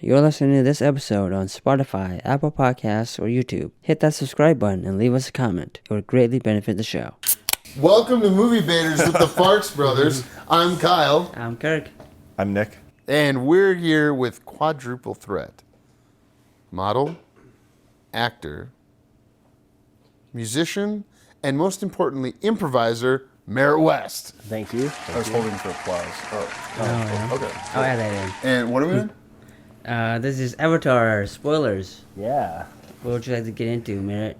You're listening to this episode on Spotify, Apple Podcasts, or YouTube. Hit that subscribe button and leave us a comment. It would greatly benefit the show. Welcome to Movie Baiters with the Farx brothers. I'm Kyle. I'm Kirk. I'm Nick. And we're here with quadruple threat. Model, actor, musician, and most importantly, improviser, Merritt West. Thank you. I was holding for applause. Okay. I'll add that And what are we doing? in. This is Avatar spoilers. Yeah. What would you like to get into, Merritt?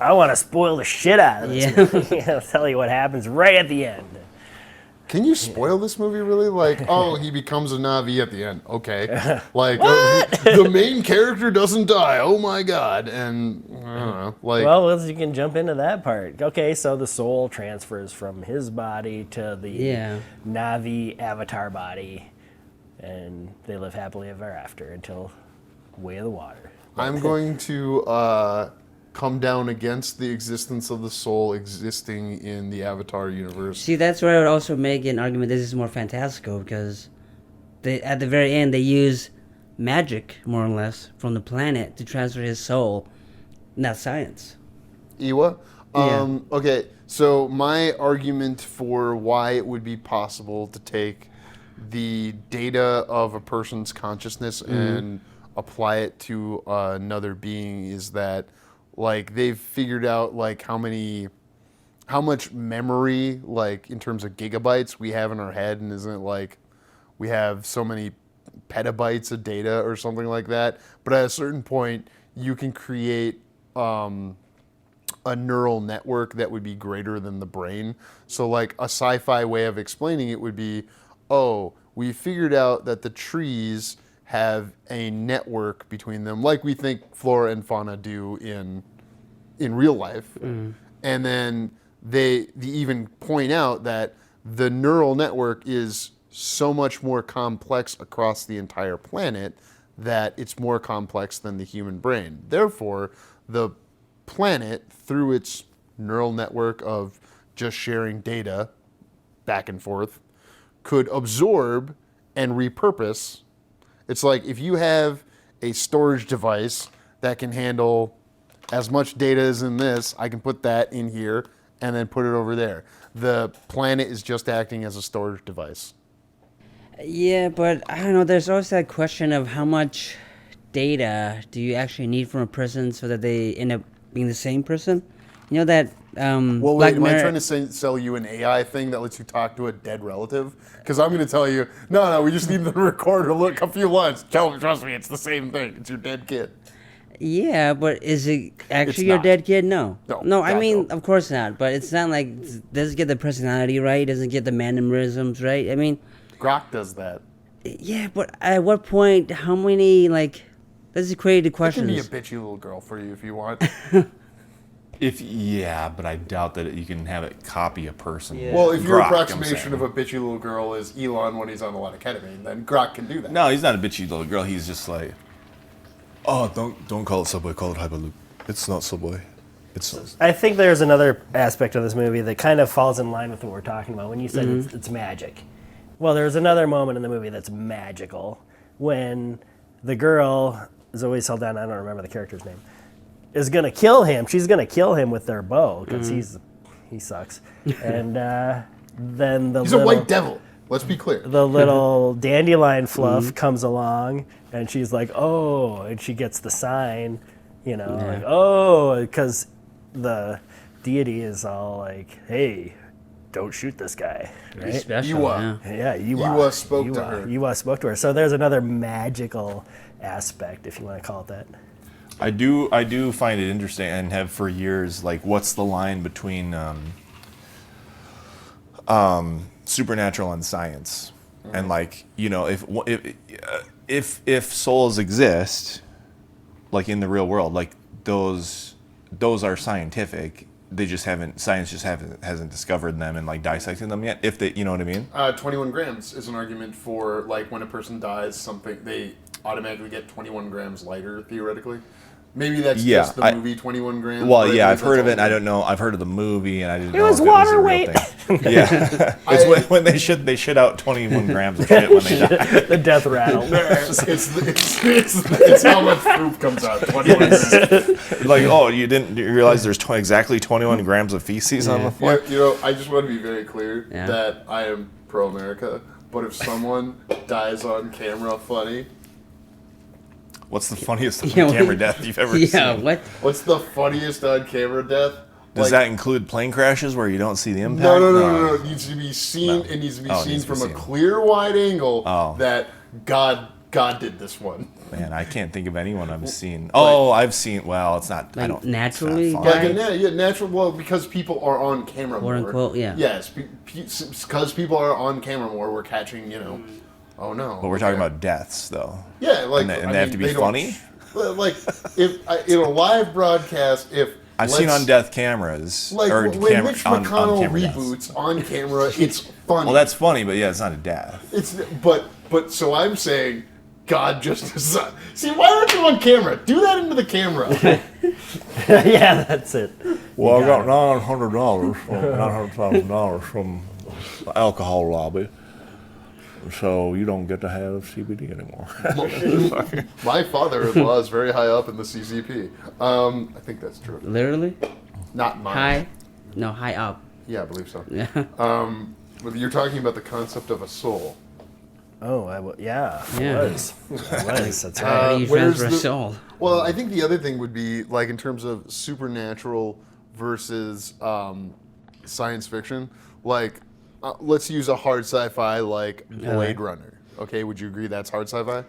I want to spoil the shit out of this Yeah. movie. I'll tell you what happens right at the end. Can you spoil this movie really? Like, oh, he becomes a Na'vi at the end. Okay. Like, the main character doesn't die. Oh my god. And, I don't know. Like, Well, you can jump into that part. Okay, so the soul transfers from his body to the Na'vi avatar body, and they live happily ever after until Way of the Water. I'm going to come down against the existence of the soul existing in the Avatar universe. See, that's where I would also make an argument this is more fantastical because at the very end they use magic, more or less, from the planet to transfer his soul, not science. Iwa? Yeah. Okay, so my argument for why it would be possible to take the data of a person's consciousness and apply it to another being is that, like, they've figured out, like, how much memory, like, in terms of gigabytes we have in our head, and isn't it like we have so many petabytes of data or something like that? But at a certain point, you can create a neural network that would be greater than the brain. So, like, a sci-fi way of explaining it would be, oh, we figured out that the trees have a network between them, like we think flora and fauna do in real life. And then they even point out that the neural network is so much more complex across the entire planet that it's more complex than the human brain. Therefore, the planet, through its neural network of just sharing data back and forth, could absorb and repurpose. It's like if you have a storage device that can handle as much data as in this, I can put that in here and then put it over there. The planet is just acting as a storage device. Yeah, but I don't know, there's always that question of how much data do you actually need from a person so that they end up being the same person? You know that Well, Black wait, am I Mirror- trying to sell you an AI thing that lets you talk to a dead relative? Because I'm going to tell you, no, we just need the recorder to look a few lines. Trust me, it's the same thing. It's your dead kid. Yeah, but is it actually It's your not. dead kid? No. No, I God, mean, no. of course not. But it's not like, doesn't get the personality right, doesn't get the mannerisms right. I mean, Grok does that. yeah, but at what point, how many, like, this is creative It can questions. be a bitchy little girl for you if you want. But I doubt that you can have it copy a person. Yeah. Well, if your Grok, I'm approximation saying. of a bitchy little girl is Elon when he's on a lot of ketamine, then Grok can do that. No, he's not a bitchy little girl. He's just like, oh, don't call it Subway, call it Hyperloop. It's not Subway. It's I think there's another aspect of this movie that kind of falls in line with what we're talking about when you said it's magic. Well, there's another moment in the movie that's magical when the girl, Zoe Saldana, I don't remember the character's name, is going to kill him. She's going to kill him with their bow because he sucks. And then He's a white devil. Let's be clear. the little dandelion fluff comes along, and she's like, oh, and she gets the sign, like, oh, because the deity is all like, hey, don't shoot this guy, He's right? special, Iwa. yeah. Yeah, Iwa. Iwa spoke to her. Iwa spoke to her. So there's another magical aspect, if you want to call it that. I do find it interesting and have for years, like, what's the line between supernatural and science? And, like, if souls exist, like, in the real world, like, those are scientific. Science just hasn't discovered them and, like, dissected them yet. If they, you know what I mean? 21 grams is an argument for, like, when a person dies, they automatically get 21 grams lighter, theoretically. Maybe that's Yeah, just the movie 21 grams. Well, but yeah, I I've believe heard of that's it. And I don't know. I've heard of the movie, and I didn't know was if water it was a weight. real thing. Yeah, it's when they shit out 21 grams of shit when they die. The death rattle. it's how much poop comes out. 21 grams. Like, oh, you didn't realize there's exactly 21 grams of feces on the floor? Yeah, I just want to be very clear Yeah. that I am pro-America, but if someone dies on camera funny, What's the funniest Yeah, camera death you've ever Yeah, seen? what? what's the funniest on camera death? Does Like, that include plane crashes where you don't see the impact? No. It needs to be seen. No. It needs to be Oh, it seen needs to be from a seen. clear, wide angle Oh. that God did this one. Man, I can't think of anyone I've seen. Oh, I've seen. Well, it's not. I Like don't. naturally it's not Like fun. die? natural. Well, because people are on camera Quote more. unquote, yeah. Yes, because people are on camera more. We're catching. Oh no. But we're talking about deaths, though. Yeah, like And they have to be they don't- funny? Like if in a live broadcast, if I've seen let's- on death cameras. Like or when Mitch on McConnell camera deaths. reboots on camera, it's funny. Well, that's funny, but yeah, it's not a death. It's but so I'm saying God just decided. See, why aren't you on camera? Do that into the camera. Yeah, that's it. Well, I got $900, $900,000 from the alcohol lobby, so you don't get to have CBD anymore. My father-in-law is very high up in the CCP. I think that's true. Literally? Not mine. High? No, high up. Yeah, I believe so. Yeah. But you're talking about the concept of a soul. Oh, yeah. Yeah. It was. That's How right. do you where's transfer a the- soul? Well, I think the other thing would be like in terms of supernatural versus science fiction. Like, let's use a hard sci-fi like Blade Runner. Okay, would you agree that's hard sci-fi?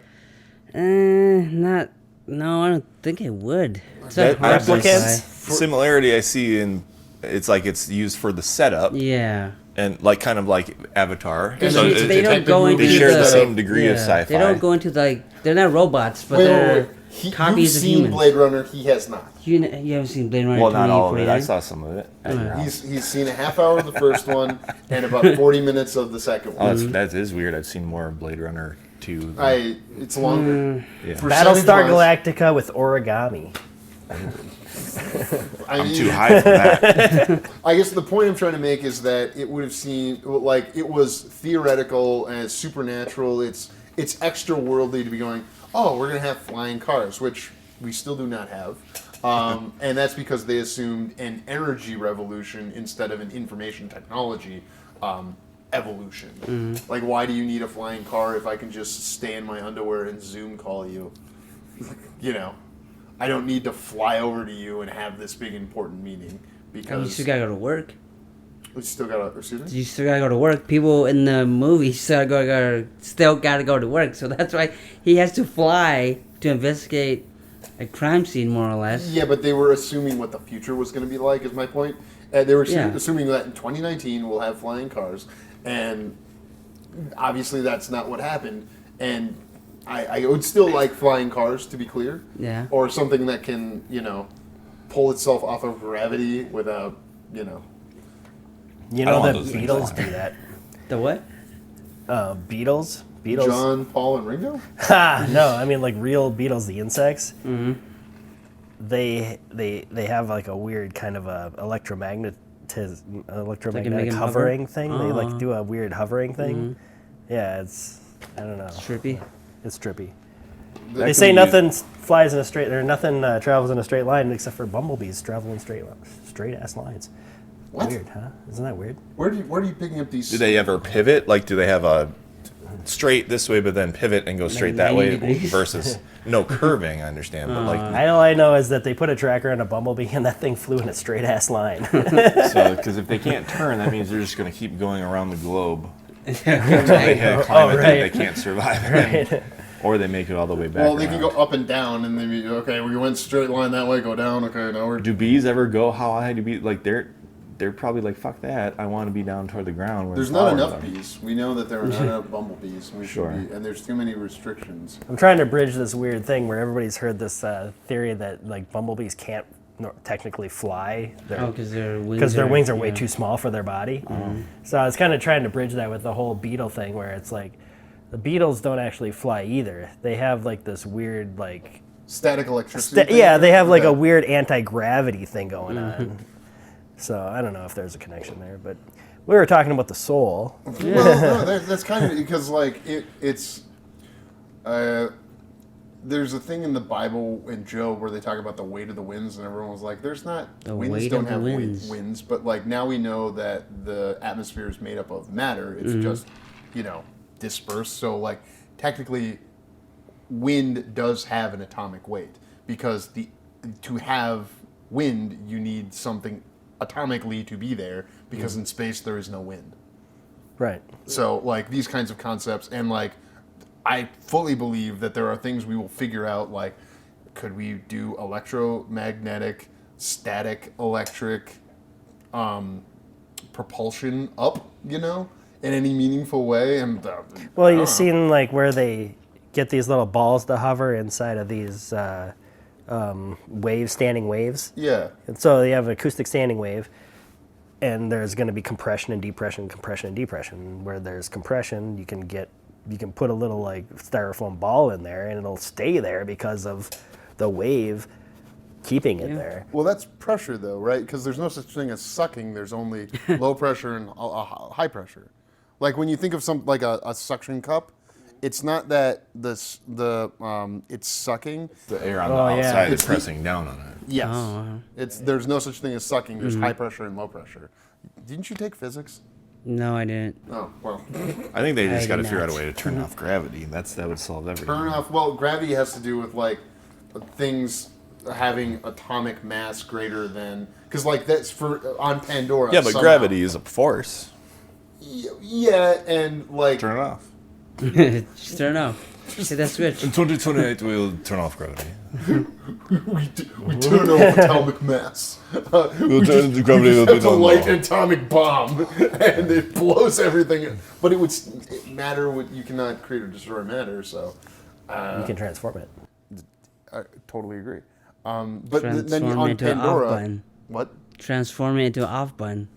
Not. No, I don't think it would. It's not hard to replicants? say. Similarity I see in it's like it's used for the setup Yeah. and like kind of like Avatar. And So then it- they don't detective go into movies they share the the same degree of sci-fi. They don't go into they're not robots, but Wait, they're You've copies of seen humans. Blade Runner. He has not. You haven't seen Blade Runner Well, not all of it. I 2049? saw some of it. He's seen a half hour of the first one and about 40 minutes of the second Oh, one. that is weird. I've seen more of Blade Runner 2. than- It's longer. yeah. Battlestar Percentage-wise, Galactica with origami. I'm too high for that. I guess the point I'm trying to make is that it would have seemed like it was theoretical and it's supernatural. It's extra worldly to be going, oh, we're gonna have flying cars, which we still do not have, and that's because they assumed an energy revolution instead of an information technology evolution. Like, why do you need a flying car if I can just stay in my underwear and Zoom call you? I don't need to fly over to you and have this big important meeting You because still gotta go to work. we still gotta. Excuse me. You still gotta go to work. People in the movie still gotta go to work. So that's why he has to fly to investigate a crime scene, more or less. Yeah, but they were assuming what the future was going to be like. Is my point. They were Yeah. assuming that in 2019 we'll have flying cars, and obviously that's not what happened. And I would still like flying cars, to be clear. Yeah. Or something that can, pull itself off of gravity without, You I know want the those things Beatles flying. do that. The what? Beatles? John, Paul, and Ringo. Ha! No, I mean like real beetles, the insects. Mm-hmm. They have like a weird kind of a electromagnetic them hovering hover? thing. They like do a weird hovering thing. Yeah, it's I don't know. Trippy. It's trippy. That They can say be- nothing flies in a straight, or nothing travels in a straight line except for bumblebees travel in straight ass lines. What? Weird, huh? Isn't that weird? Where are you picking up these? Do they ever pivot? Like, do they have a straight this way, but then pivot and go straight that 90 way degrees? versus no curving? I understand, but like, All I know is that they put a tracker on a bumblebee and that thing flew in a straight ass line. so because if they can't turn, that means they're just going to keep going around the globe. Until they hit a climate Oh, that right. they can't survive, or they make it all the way back. Well, they can around. go up and down, and then okay, we went straight line that way, go down. Okay, now we're. Do bees ever go? How high do bees? Like they're probably like, fuck that. I want to be down toward the ground. Where There's it's not taller enough than- bees. We know that there are not enough bumblebees. We Sure. should be, and there's too many restrictions. I'm trying to bridge this weird thing where everybody's heard this theory that like bumblebees can't technically fly. Oh, because their wings Because their wings are way yeah. too small for their body. So I was kind of trying to bridge that with the whole beetle thing where it's like the beetles don't actually fly either. They have like this weird like static electricity. thing? Yeah, they have like Okay. a weird anti-gravity thing going on. So I don't know if there's a connection there, but we were talking about the soul. Well, no, that's kind of because like it's. There's a thing in the Bible in Job where they talk about the weight of the winds, and everyone was like, "There's not The winds weight don't of the have winds. winds," but like now we know that the atmosphere is made up of matter. It's just dispersed. So like technically, wind does have an atomic weight because to have wind you need something atomically to be there because in space there is no wind. Right. So like these kinds of concepts and like. I fully believe that there are things we will figure out, like, could we do electromagnetic, static, electric propulsion up, in any meaningful way? And Well, you've seen like where they get these little balls to hover inside of these standing waves. Yeah. And so you have an acoustic standing wave, and there's going to be compression and depression, compression and depression. Where there's compression, you can put a little like styrofoam ball in there, and it'll stay there because of the wave keeping it there. Well, that's pressure, though, right? Because there's no such thing as sucking. There's only low pressure and high pressure. Like when you think of something like a suction cup, it's not that it's sucking. The air on the Oh, yeah. outside It's is pressing down on it. Yes. There's no such thing as sucking. There's high pressure and low pressure. Didn't you take physics? No, I didn't. Oh, well. I think they just I got to did figure out a not. way to turn off gravity. That would solve everything. Turn off. Well, gravity has to do with like things having atomic mass greater than because like that's for on Pandora. Yeah, but somehow. gravity is a force. Yeah, and like Turn it off. Just turn it off. Hit that switch. In 2028, we'll turn off gravity. we turn off atomic mass. We'll turn the gravity will have be to done light now. an atomic bomb, and it blows everything. But matter would you cannot create or destroy matter. So You can transform it. I totally agree. But then Transform on into an off Pandora, button. what? Transform it into an off button.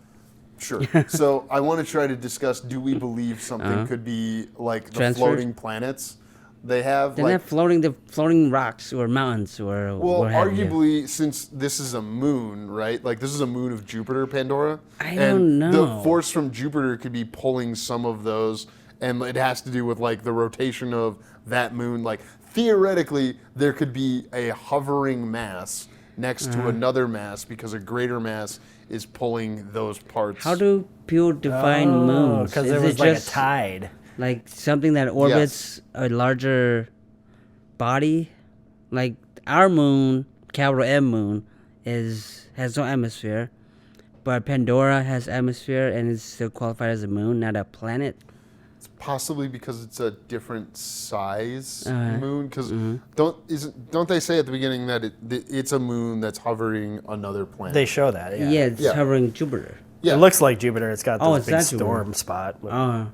Sure. So I want to try to discuss: do we believe something could be like the Transferred? floating planets they have? They're like, not floating rocks or mountains or well, what have you. arguably, since this is a moon, right? Like this is a moon of Jupiter, Pandora. I and don't know. The force from Jupiter could be pulling some of those, and it has to do with like the rotation of that moon. Like theoretically, there could be a hovering mass next to another mass because a greater mass is pulling those parts. How do people define moons? Because Is there it was like just a tide. like something that orbits a larger body? Like our moon, capital M moon, has no atmosphere, but Pandora has atmosphere and is still qualified as a moon, not a planet. Possibly because it's a different size Uh-huh. moon. Because don't they say at the beginning that it's a moon that's hovering another planet? They show that. Yeah. Yeah, it's Yeah. hovering Jupiter. Yeah. It looks like Jupiter. It's got Oh, this it's big not Jupiter. storm spot. Oh, I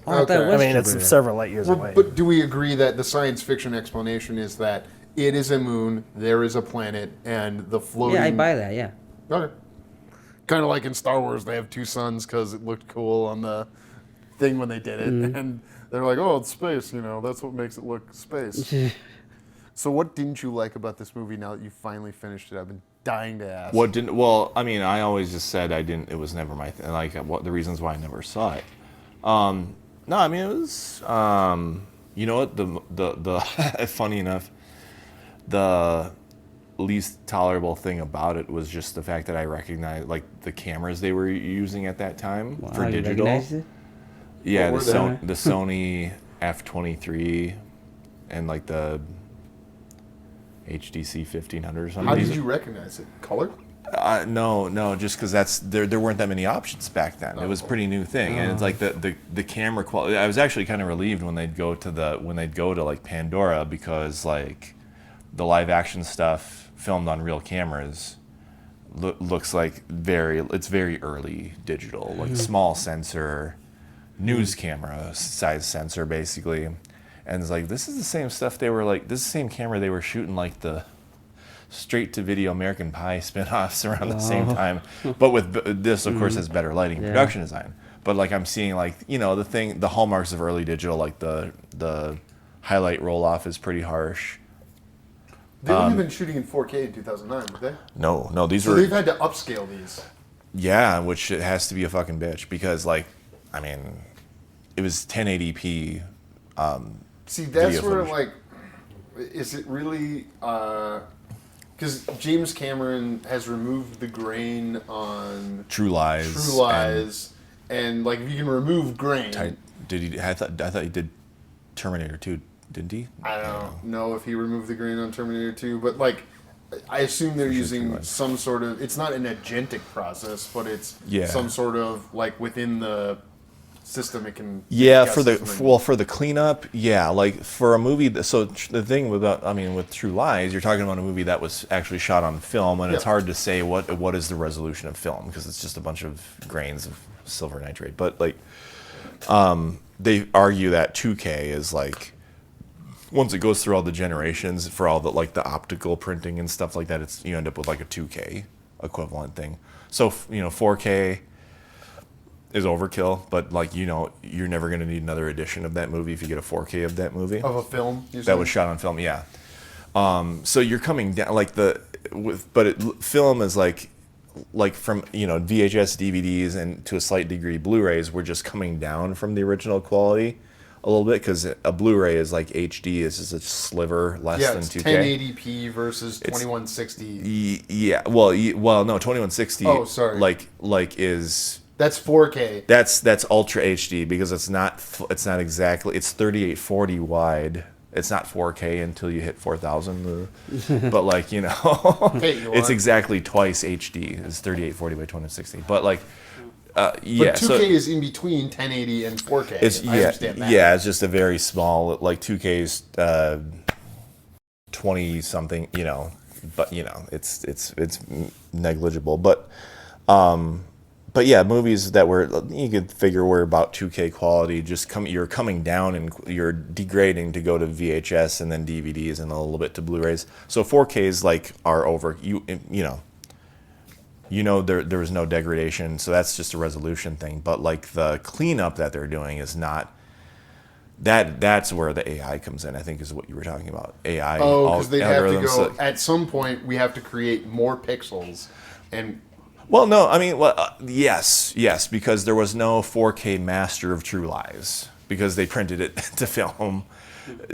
thought Okay. it was I mean, it's Jupiter. several light years away. But do we agree that the science fiction explanation is that it is a moon, there is a planet, and the floating? Yeah, I buy that. Yeah. Okay. Kind of like in Star Wars, they have two suns because it looked cool on the thing when they did it, and they're like, "Oh, it's space," that's what makes it look space. So, what didn't you like about this movie? Now that you finally finished it, I've been dying to ask. What didn't? Well, I mean, I always just said I didn't. It was never my thing. Like what the reasons why I never saw it. No, I mean it was. You know what? The funny enough, the least tolerable thing about it was just the fact that I recognized like the cameras they were using at that time for you digital. recognized it? Yeah, What the, were they? the Sony F23 and like the HDC 1500 or something. How These did you recognize it? Color? No, just because there weren't that many options back then. It was a pretty new thing, and it's like the camera quality. I was actually kind of relieved when they'd go to like Pandora because like the live action stuff filmed on real cameras looks like it's very early digital, like small sensor, news camera size sensor basically, and it's like this is the same stuff this is the same camera they were shooting like the straight to video American Pie spin-offs around the same time, but with this of course has better lighting and production design. But like I'm seeing like the hallmarks of early digital, like the highlight roll off is pretty harsh. They wouldn't have been shooting in 4K in 2009, would they? No, these So were. they've had to upscale these. Yeah, which it has to be a fucking bitch because, like, I mean, it was 1080p. See, that's video where, footage. like, is it really... Because James Cameron has removed the grain on True Lies. True Lies, and like, if you can remove grain... Did he? I thought he did Terminator 2, didn't he? I don't know if he removed the grain on Terminator 2, but, like, I assume they're using some sort of... It's not an agentic process, but it's some sort of, like, within the system it can... Yeah, for the cleanup, yeah, like for a movie. So the thing with True Lies, you're talking about a movie that was actually shot on film, and it's hard to say what is the resolution of film because it's just a bunch of grains of silver nitrate. But like, they argue that 2K is like once it goes through all the generations for all the like the optical printing and stuff like that, you end up with like a 2K equivalent thing. So 4K is overkill, but like you're never going to need another edition of that movie if you get a 4K of that movie Of a film? that was shot on film. Yeah. So you're coming down like film is like from VHS, DVDs, and to a slight degree Blu-rays. We're just coming down from the original quality a little bit because a Blu-ray is like HD. Is just a sliver less than 2K. 1080p versus 2160. Yeah. Well, no, 2160. Oh, sorry. Like is. That's 4K. That's Ultra HD because it's not exactly. It's 3840 wide. It's not 4K until you hit 4000. But like it's exactly twice HD. It's 3840 by 2060. But like, But 2K is in between 1080 and 4K. I understand that. Yeah, it's just a very small. Like 2K's 20 something. But it's negligible. But yeah, movies that you could figure were about 2K quality, you're coming down and you're degrading to go to VHS and then DVDs and a little bit to Blu-rays. So 4Ks are over. There was no degradation, so that's just a resolution thing. But like the cleanup that they're doing is not. That's where the AI comes in. I think is what you were talking about. AI. Oh, because they have to go. At some point, we have to create more pixels and. Well, no, I mean, yes, because there was no 4K master of True Lies because they printed it to film.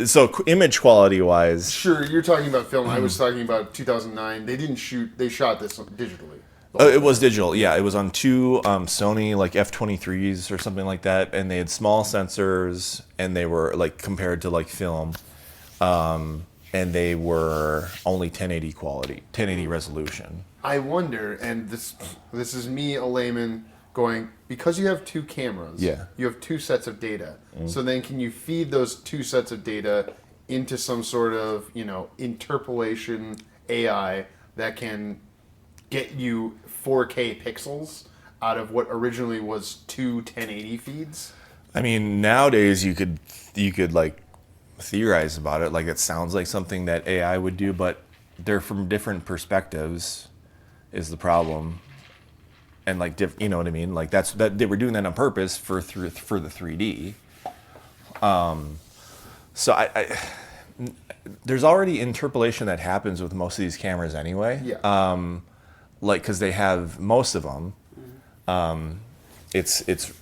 So image quality wise, sure, you're talking about film. I was talking about 2009. They didn't shoot. They shot this digitally. It was digital. Yeah, it was on two Sony like F23s or something like that, and they had small sensors, and they were like compared to like film, and they were only 1080 quality, 1080 resolution. I wonder, and this is me, a layman, going, because you have two cameras, you have two sets of data. So then can you feed those two sets of data into some sort of, interpolation AI that can get you 4K pixels out of what originally was two 1080 feeds? I mean, nowadays you could like theorize about it, like it sounds like something that AI would do, but they're from different perspectives. Is the problem, and like you know what I mean? Like that they were doing that on purpose for the 3D. So I there's already interpolation that happens with most of these cameras anyway. Yeah. Like because they have most of them. It's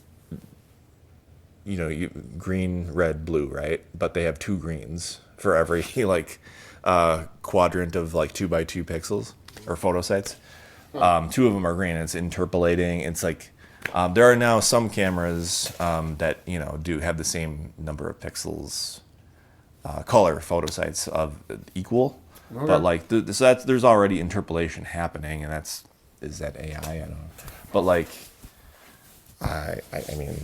green, red, blue, right? But they have two greens for every like quadrant of like 2x2 pixels or photo sites. Two of them are green, and it's interpolating. It's like there are now some cameras that do have the same number of pixels, color photo sites of equal, but like there's already interpolation happening, and is that AI? I don't know, but like I mean.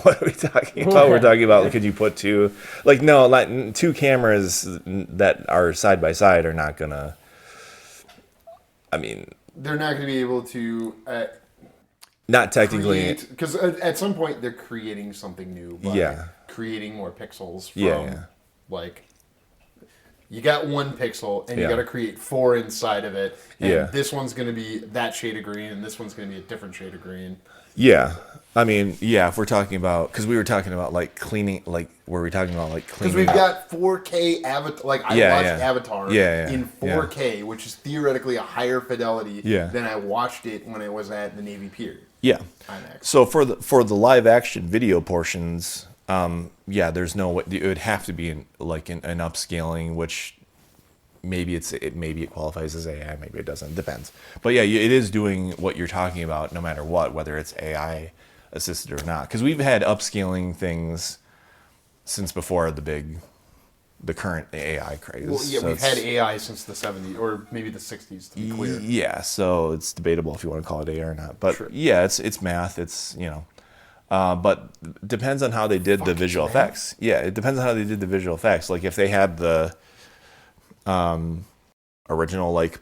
What are we talking about? We're talking about could you put two cameras that are side by side are not gonna. I mean, they're not going to be able to. Not technically, because at some point they're creating something new by creating more pixels from like you got 1 pixel, and you got to create 4 inside of it, and this one's going to be that shade of green, and this one's going to be a different shade of green. Yeah. I mean, if we're talking about, because we were talking about like cleaning, like were we talking about like cleaning? Because we've got 4K Avatar. Like I watched Avatar in 4K, which is theoretically a higher fidelity than I watched it when I was at the Navy Pier. Yeah. IMAX. So for the live action video portions, there's no way it would have to be an upscaling, which maybe it qualifies as AI, maybe it doesn't. Depends. But yeah, it is doing what you're talking about, no matter what, whether it's AI assisted or not, because we've had upscaling things since before the current AI craze. Well, yeah, so we've had AI since the 70s or maybe the 60s, to be clear. Yeah, so it's debatable if you want to call it AI or not. But yeah, it's math. It's but depends on how they did the visual effects. Yeah, it depends on how they did the visual effects. Like if they had the original like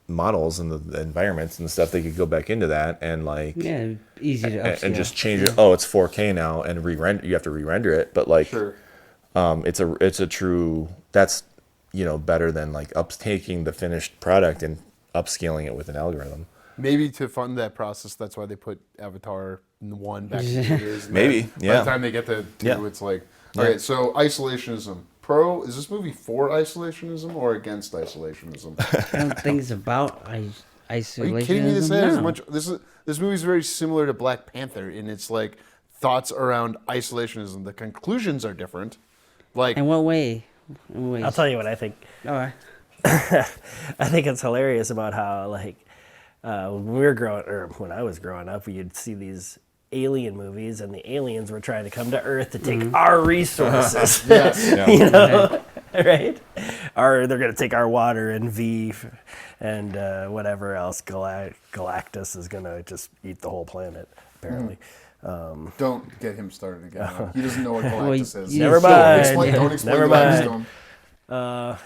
models and the environments and stuff, they could go back into that and like easy to upscale. And just change it. Oh, it's 4K now, and you have to re-render it. But like, it's a true, that's better than like taking the finished product and upscaling it with an algorithm. Maybe to fund that process, that's why they put Avatar 1 back in the years. Maybe, By the time they get to 2, it's like, okay, so isolationism. Is this movie for isolationism or against isolationism? I don't think it's about isolationism. Are you kidding me? This movie is very similar to Black Panther in its like thoughts around isolationism. The conclusions are different. Like, in what way? I'll tell you what I think. All right. I think it's hilarious about how like when I was growing up, you'd see these alien movies, and the aliens were trying to come to Earth to take our resources. Right? Or they're going to take our water and and whatever else. Galactus is going to just eat the whole planet, apparently. Don't get him started again. He doesn't know what Galactus is. Never mind. Don't explain Galactus to him.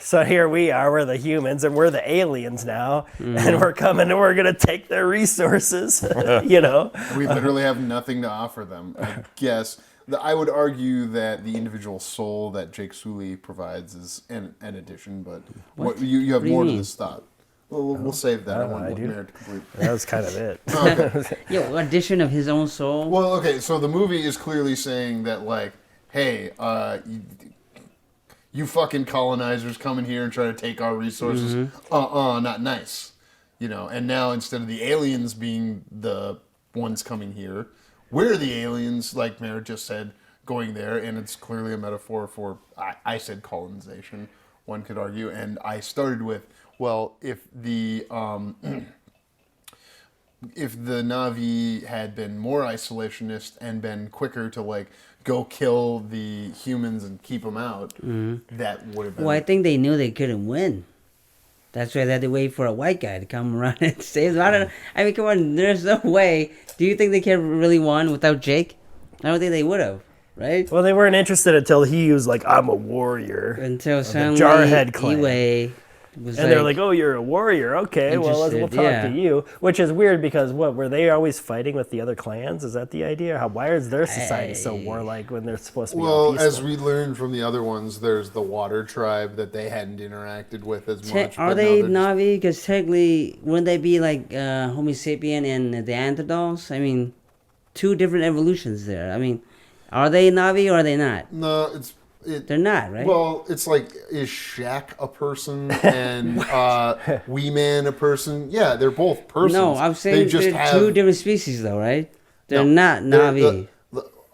So here we are, we're the humans, and we're the aliens now, and we're coming, and we're going to take their resources, We literally have nothing to offer them, I guess. I would argue that the individual soul that Jake Sully provides is an addition, but you have more to this thought. Well, we'll save that. I want Mayor to complete. That was kind of it. Okay. Addition of his own soul? Well, okay, so the movie is clearly saying that, like, hey, you fucking colonizers come in here and try to take our resources. Not nice. And now instead of the aliens being the ones coming here, we're the aliens, like Merritt just said, going there. And it's clearly a metaphor for, I said colonization, one could argue. And I started with, well, if the Na'vi had been more isolationist and been quicker to, like, go kill the humans and keep them out, that would have been... Well, I think they knew they couldn't win. That's why they had to wait for a white guy to come around and save them. I don't know. I mean, come on, there's no way. Do you think they could have really won without Jake? I don't think they would have, right? Well, they weren't interested until he was like, I'm a warrior. Until suddenly Jarhead clan. Iwe was they're like, oh, you're a warrior. Okay, well, we'll talk to you. Which is weird because, were they always fighting with the other clans? Is that the idea? Why is their society so warlike when they're supposed to be all peaceful? As we learned from the other ones, there's the water tribe that they hadn't interacted with as much. Are they Na'vi? Because technically, wouldn't they be like Homo sapien and Neanderthals? I mean, 2 different evolutions there. I mean, are they Na'vi or are they not? No, they're not, right? Well, it's like, is Shaq a person and Wee Man a person? Yeah, they're both persons. No, I'm saying they're 2 different species, though, right? They're not Na'vi.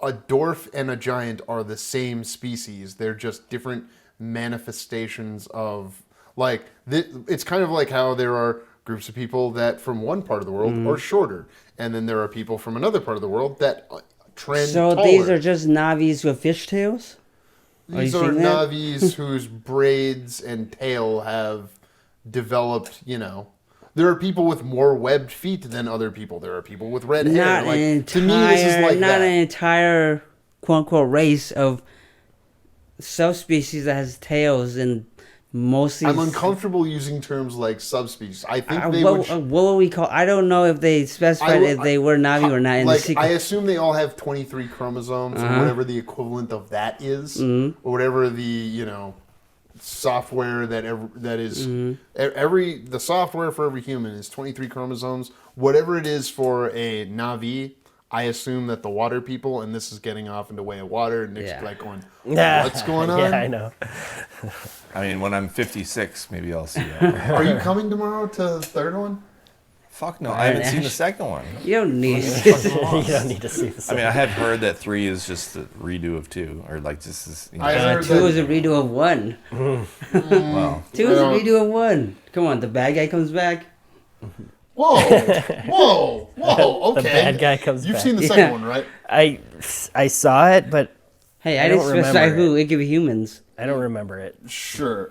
A dwarf and a giant are the same species. They're just different manifestations of, like, it's kind of like how there are groups of people that from one part of the world are shorter, and then there are people from another part of the world that trend taller. These are just Na'vis with fishtails? These are Na'vis whose braids and tail have developed, There are people with more webbed feet than other people. There are people with red hair. To me, this is like not an entire quote-unquote race of subspecies that has tails and mostly... I'm uncomfortable using terms like subspecies. I think they would... What would we call... I don't know if they specified if they were Na'vi or not in the sequence. I assume they all have 23 chromosomes or whatever the equivalent of that is. Or whatever the, software that is the software for every human is 23 chromosomes. Whatever it is for a Na'vi, I assume that the water people, and this is getting off into Way of Water, and Nick's like going, what's going on? Yeah, I know. I mean, when I'm 56, maybe I'll see that. Are you coming tomorrow to the third one? Fuck no, I haven't seen the second one. You don't need You don't need to see the I mean, I have heard that 3 is just a redo of 2, or like just this. You know, I heard 2 is a redo of 1. well, 2 is a redo of 1. Come on, the bad guy comes back. Whoa, okay. The bad guy comes You've back. seen the second one, right? I saw it, but Hey, I I didn't don't specify remember who. It could be humans. I don't remember it. Sure.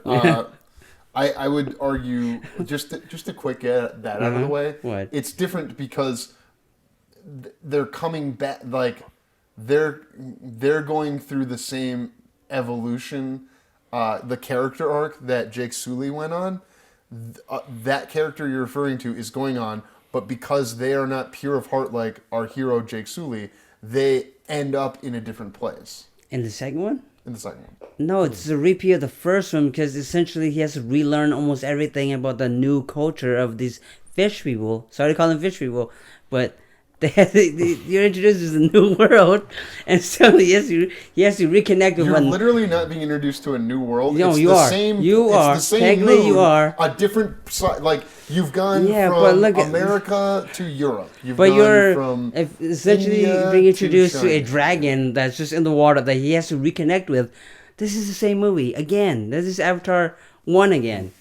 I would argue just to quick get that out of the way. What? It's different because they're coming back. Like they're going through the same evolution, the character arc that Jake Sully went on. That character you're referring to is going on, but because they are not pure of heart like our hero Jake Sully, they end up in a different place. In the second one? In the second one. No, it's a repeat of the first one because essentially he has to relearn almost everything about the new culture of these fish people. Sorry to call them fish people, but you're introduced to the new world, and so he has to reconnect with You're one. literally not being introduced to a new world. No, it's you the are. Same, You it's are. The same Technically, moon, you are. A different side. Like you've gone Yeah, from but look at- America to Europe. You've But gone you're from essentially India being introduced to a China. dragon that's just in the water that he has to reconnect with. This is the same movie again. This is Avatar 1 again.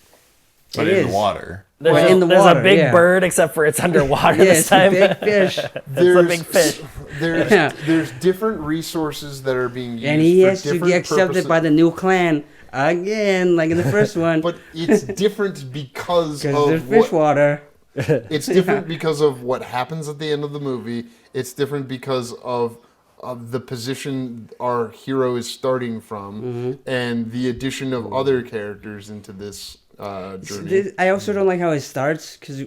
but It in is. the water. Well, in the There's water, a big yeah. bird, except for it's underwater Yeah, this it's time. a big fish. It's a big fish. There's different resources that are being used. And he for has to different get accepted purposes. by the new clan again, like in the first one. But it's different because Because there's of fish what, water. it's different because of what happens at the end of the movie. It's different because of the position our hero is starting from, and the addition of other characters into this journey. I also don't like how it starts because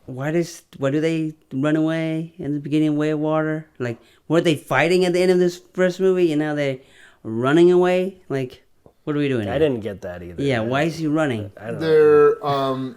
why do they run away in the beginning of Way of Water? Like, were they fighting at the end of this first movie and now they're running away? Like, what are we doing? I here? didn't get that either. Yeah, why is he running? I don't know.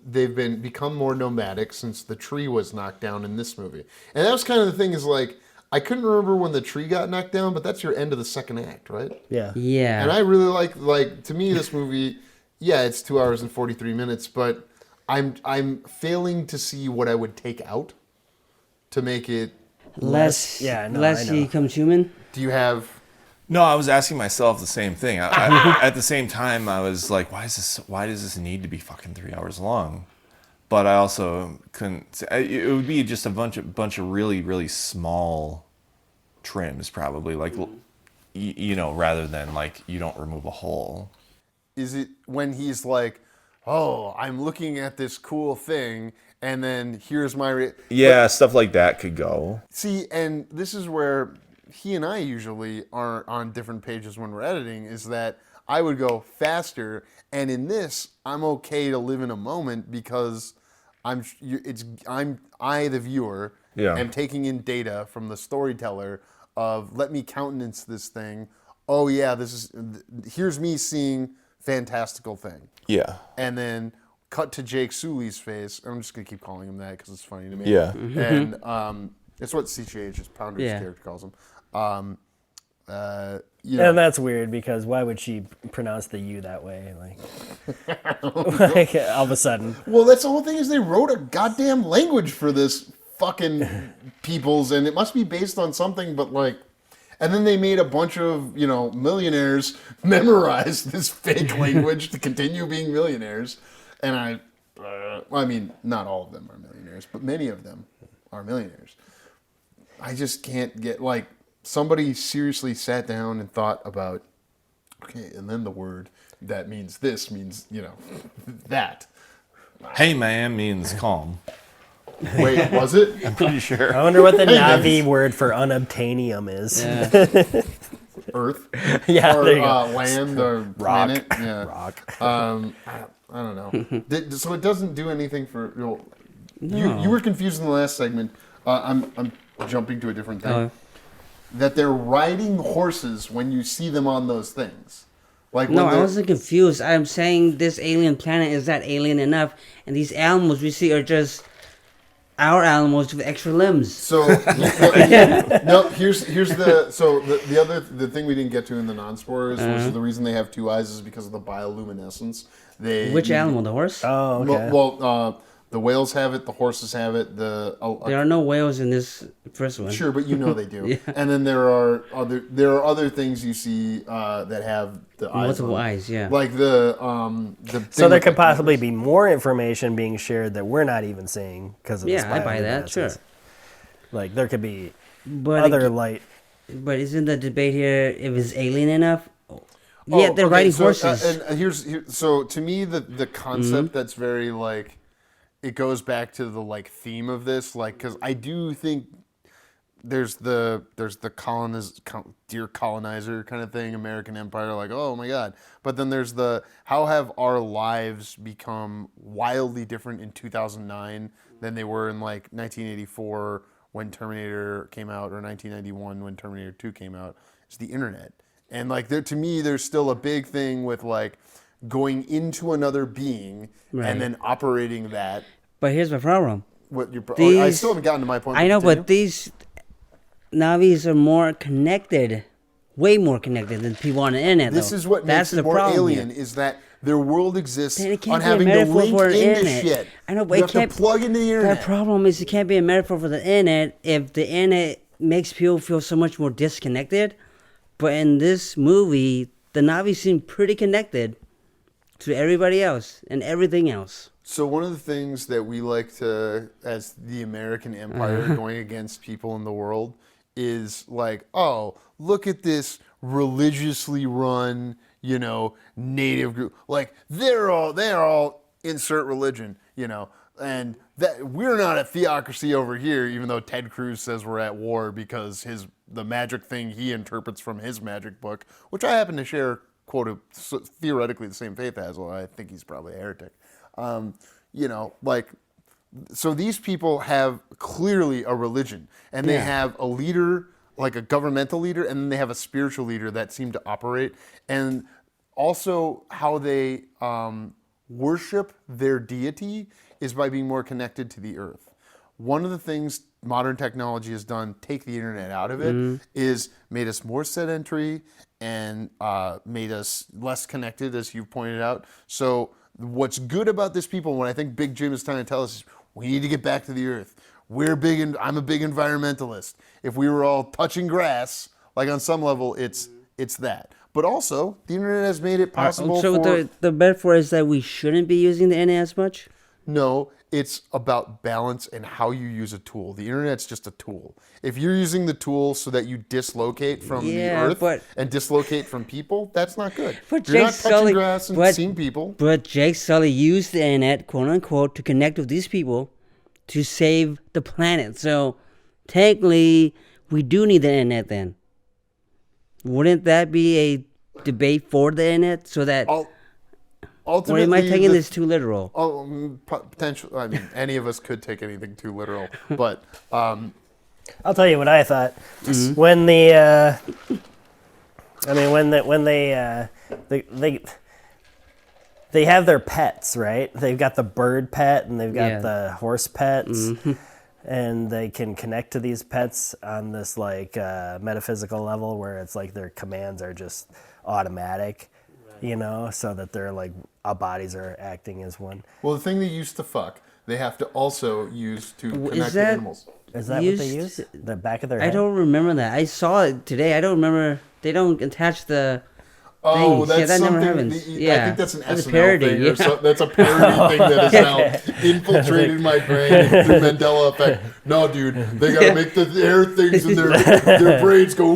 They've become more nomadic since the tree was knocked down in this movie, and that was kind of the thing. Is like I couldn't remember when the tree got knocked down, but that's your end of the second act, right? Yeah. Yeah. And I really like to me this movie. Yeah, it's 2 hours and 43 minutes, but I'm failing to see what I would take out to make it. less yeah, no, less I know. he becomes human. Do you have? No, I was asking myself the same thing. At the same time, I was like, why does this need to be fucking 3 hours long? But I also couldn't. It would be just a bunch of really, really small trims, probably, like you know, rather than like you don't remove a hole. Is it when he's like, oh, I'm looking at this cool thing, and then here's my Yeah, stuff like that could go. See, and this is where he and I usually are on different pages when we're editing, is that I would go faster, and in this, I'm okay to live in a moment because I, the viewer, Yeah. am taking in data from the storyteller of let me countenance this thing. Oh yeah, here's me seeing fantastical thing. Yeah. And then cut to Jake Sully's face. I'm just gonna keep calling him that because it's funny to me. Yeah. And it's what CCH, his Pounder's Yeah. character, calls him. You know, And that's weird because why would she pronounce the U that way? Like all of a sudden. well, that's the whole thing is they wrote a goddamn language for this fucking peoples, and it must be based on something. But like, and then they made a bunch of millionaires memorize this fake language to continue being millionaires. And I mean, not all of them are millionaires, but many of them are millionaires. I just can't get, like, somebody seriously sat down and thought about, okay, and then the word that means this means, that. Hey man means calm. Wait, was it? I'm pretty sure. I wonder what the Hey, Navi word for unobtainium is. Yeah. Earth? Yeah, Or there you go. land or Rock. planet? Yeah. Rock. I don't know. So it doesn't do anything for... You were confused in the last segment. I'm jumping to a different thing. That they're riding horses when you see them on those things. Like No, I wasn't confused. I'm saying this alien planet is not alien enough, and these animals we see are just our animals with extra limbs. So no, here's the thing we didn't get to in the non-spoilers was the reason they have two eyes is because of the bioluminescence. Which animal? The horse? Oh, okay. Well, the whales have it. The horses have it. There are no whales in this first one. Sure, but you know they do. Yeah. And then there are other things you see that have the eyes. Multiple eyes, yeah. Like the So there could possibly be more information being shared that we're not even seeing because of the I buy that. Sure. Like there could be But other light. But isn't the debate here if it's alien enough? Yeah, they're riding horses. So to me, the concept that's very like, it goes back to the like theme of this, like, because I do think there's the dear colonizer kind of thing, American Empire, like, oh my God. But then there's the how have our lives become wildly different in 2009 than they were in like 1984 when Terminator came out, or 1991 when Terminator 2 came out. It's the internet. And like to me, there's still a big thing with like going into another being and then operating that. But here's my problem. I still haven't gotten to my point. I know, but these Navis are more connected, way more connected than people on the internet. This is what That's makes it the more problem alien, here. is that their world exists Then it can't on be a having to metaphor link for an into internet. shit. I know, but you it have can't to plug into the internet. The problem is it can't be a metaphor for the internet if the internet makes people feel so much more disconnected. But in this movie, the Navi seem pretty connected to everybody else and everything else. So one of the things that we like to, as the American Empire going against people in the world, is like, oh, look at this religiously run, native group. Like they're all insert religion, and that we're not a theocracy over here, even though Ted Cruz says we're at war because the magic thing he interprets from his magic book, which I happen to share, quote, theoretically the same faith as, well, I think he's probably a heretic. So these people have clearly a religion, and they have a leader, like a governmental leader, and then they have a spiritual leader that seem to operate, and also how they worship their deity is by being more connected to the earth. One of the things modern technology has done, take the internet out of it, is made us more sedentary and made us less connected, as you've pointed out. So what's good about this people, what I think Big Jim is trying to tell us, is we need to get back to the earth. I'm a big environmentalist. If we were all touching grass, like on some level, it's that. But also, the internet has made it possible So the metaphor is that we shouldn't be using the internet as much? No, it's about balance and how you use a tool. The internet's just a tool. If you're using the tool so that you dislocate from the earth and dislocate from people, that's not good. But you're not touching grass and seeing people. But Jake Sully used the internet, quote unquote, to connect with these people to save the planet. So technically, we do need the internet then. Wouldn't that be a debate for the internet so that... Or am I taking this too literal? Potential. I mean, any of us could take anything too literal, but I'll tell you what I thought when they have their pets, right? They've got the bird pet and they've got the horse pets, and they can connect to these pets on this like metaphysical level where it's like their commands are just automatic. So that they're like our bodies are acting as one. Well, the thing they used to fuck, they have to also use to connect with animals. Is that what they use? The back of their head? I don't remember that. I saw it today. I don't remember. They don't attach the things. That's that something. Never happens. I think that's an SNL parody. Thing. Or that's a parody thing that has now infiltrated my brain through Mandela effect. No, dude, they gotta make the air things in their brains go.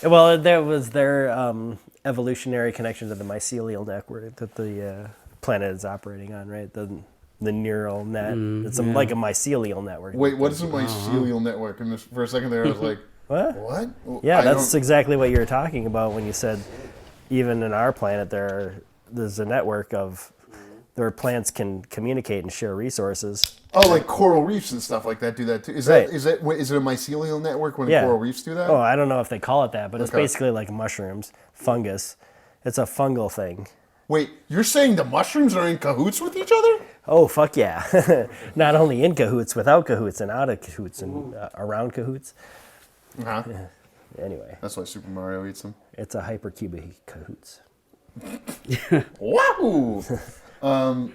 Well, there was their evolutionary connection to the mycelial network that the planet is operating on, right? The neural net. It's like a mycelial network. Wait, what is a mycelial network? And for a second there, I was like, what? Yeah, that's exactly what you were talking about when you said even in our planet there's a network of where plants can communicate and share resources. Oh, like coral reefs and stuff like that do that too. Is Right. is it a mycelial network when Yeah. coral reefs do that? Oh, I don't know if they call it that, but it's Okay. basically like mushrooms, fungus. It's a fungal thing. Wait, you're saying the mushrooms are in cahoots with each other? Oh, fuck yeah. Not only in cahoots, without cahoots, and out of cahoots, and around cahoots. Uh-huh. Anyway, That's why Super Mario eats them. it's a hypercubic cahoots. Wow!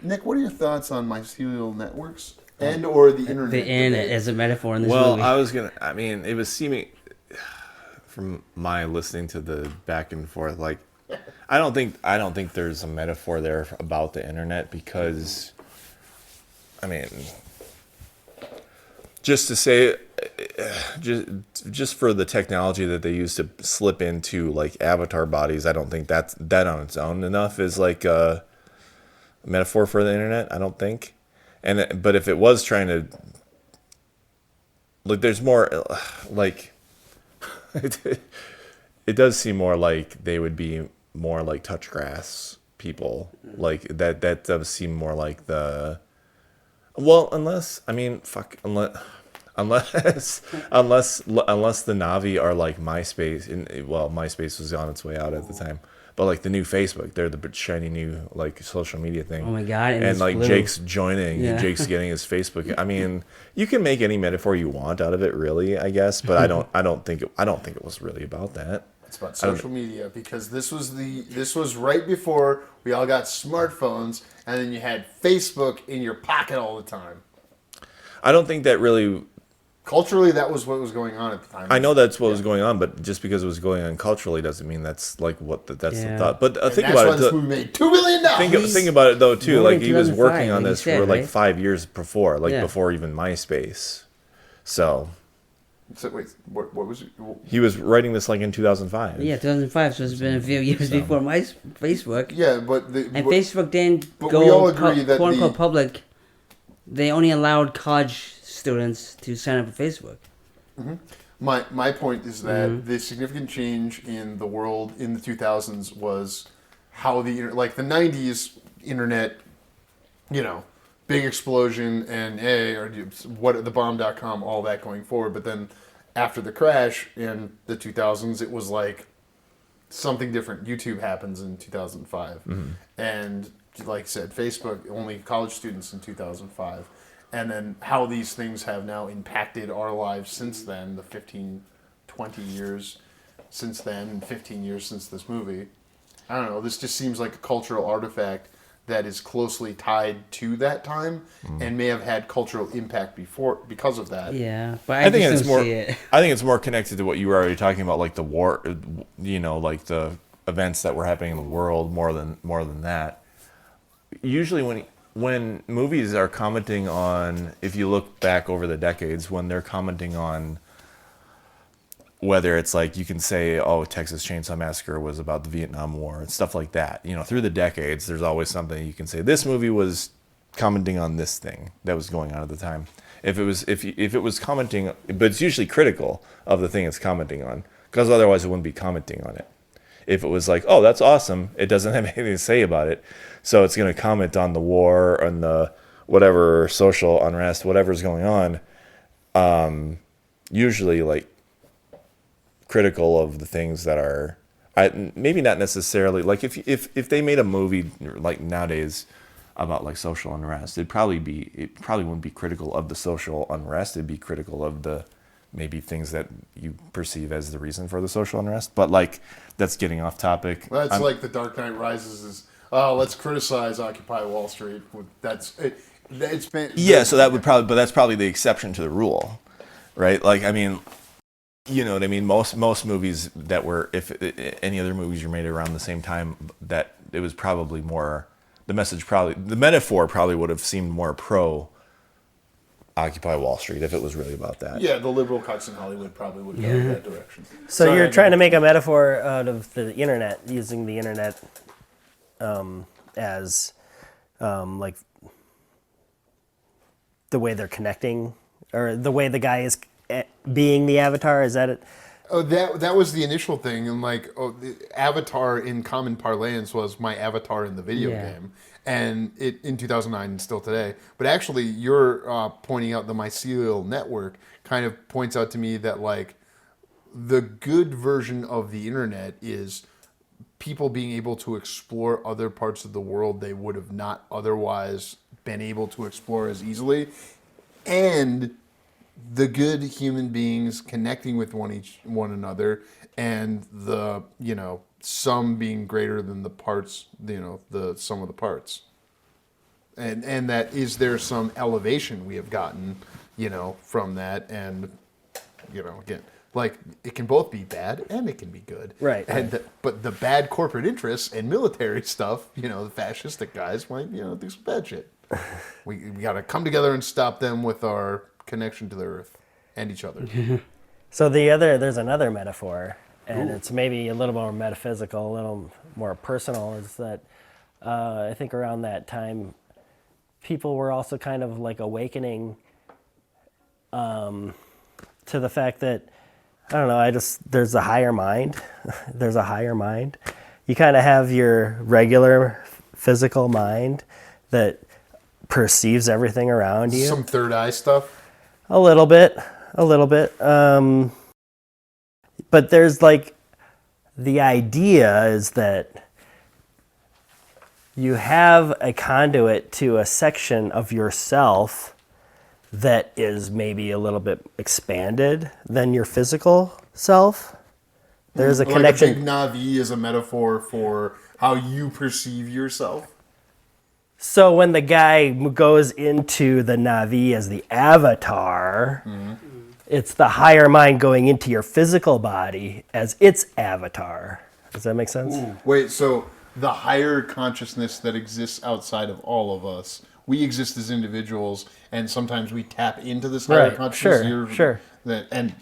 Nick, what are your thoughts on mycelial networks and or the internet? The internet as a metaphor in this Well, movie. I mean, it was seeming from my listening to the back and forth, like, I don't think there's a metaphor there about the internet because, I mean, just to say, just for the technology that they use to slip into like avatar bodies, I don't think that on its own enough is like a metaphor for the internet. I don't think, but if it was trying to, like, there's more, like, it does seem more like they would be more like touch grass people, like that does seem more like the. Well, unless the Na'vi are like MySpace, and well, MySpace was on its way out at the time, but like the new Facebook, they're the shiny new like social media thing. Oh my God! And like blue. Jake's joining, Yeah. and Jake's getting his Facebook. I mean, you can make any metaphor you want out of it, really, I guess, but I don't think it was really about that. It's about social media because this was right before we all got smartphones, and then you had Facebook in your pocket all the time. I don't think that really. Culturally, that was what was going on at the time. I know that's what was going on, but just because it was going on culturally doesn't mean that's like that's Yeah. the thought. But think that's about why it. this movie made $2 billion. Think about it though too. Born Like in he was 2005, working on like this you said, for like right? 5 years before, like Yeah. before even MySpace. So So wait, what was it? he was writing this like in 2005. Yeah, 2005. So it's been a few years before my Facebook. Yeah, but And Facebook didn't but go we all agree that quote the- unquote public. They only allowed college students to sign up for Facebook. My point is that the significant change in the world in the 2000s was how the 90s internet, big explosion and or what the bomb.com, all that going forward. But then after the crash in the 2000s, it was like something different. YouTube happens in 2005, and like I said, Facebook only college students in 2005. And then how these things have now impacted our lives since then, the 15, 20 years since then, and 15 years since this movie. I don't know, this just seems like a cultural artifact that is closely tied to that time and may have had cultural impact because of that. Yeah, but I think just it's don't more. see it. I think it's more connected to what you were already talking about, like the war. Like the events that were happening in the world more than that. Usually, when movies are commenting on, if you look back over the decades, when they're commenting on whether it's like you can say, oh, Texas Chainsaw Massacre was about the Vietnam War and stuff like that. Through the decades, there's always something you can say. This movie was commenting on this thing that was going on at the time. If it was commenting, but it's usually critical of the thing it's commenting on, because otherwise it wouldn't be commenting on it. If it was like, oh, that's awesome, it doesn't have anything to say about it, so it's going to comment on the war and the whatever social unrest, whatever's going on. Usually, like, critical of the things that are, maybe not necessarily like if they made a movie like nowadays about like social unrest, it probably wouldn't be critical of the social unrest. It'd be critical of the maybe things that you perceive as the reason for the social unrest. But like, that's getting off topic. That's like The Dark Knight Rises is, oh, let's criticize Occupy Wall Street. That's it. It's been So that's probably the exception to the rule, right? Like, I mean, you know what I mean? Most movies that were, if any other movies were made around the same time, that it was probably more, the metaphor probably would have seemed more pro Occupy Wall Street if it was really about that. Yeah, the liberal cuts in Hollywood probably would go in that direction. So Sorry, you're I trying to didn't- make a metaphor out of the internet, using the internet as like the way they're connecting, or the way the guy is being the avatar. Is that it? Oh, that was the initial thing, and like, the Avatar in common parlance was my avatar in the video game, and it in 2009 and still today. But actually, you're pointing out the mycelial network kind of points out to me that like the good version of the internet is people being able to explore other parts of the world they would have not otherwise been able to explore as easily, and the good human beings connecting with one another, and the sum being greater than the parts, the sum of the parts, and that is there some elevation we have gotten, from that, and again, like it can both be bad and it can be good, Right? But the bad corporate interests and military stuff, the fascistic guys might do some bad shit. We got to come together and stop them with our connection to the earth and each other. So there's another metaphor, and it's maybe a little more metaphysical, a little more personal, is that I think around that time people were also kind of like awakening to the fact that, I don't know, there's a higher mind. There's a higher mind. You kind of have your regular physical mind that perceives everything around you. Some third eye stuff. A little bit. But there's like, the idea is that you have a conduit to a section of yourself that is maybe a little bit expanded than your physical self. There's a connection. Like a big Navi is a metaphor for how you perceive yourself. So when the guy goes into the Navi as the avatar, it's the higher mind going into your physical body as its avatar. Does that make sense? Ooh. Wait, so the higher consciousness that exists outside of all of us, we exist as individuals, and sometimes we tap into this higher consciousness. Sure. And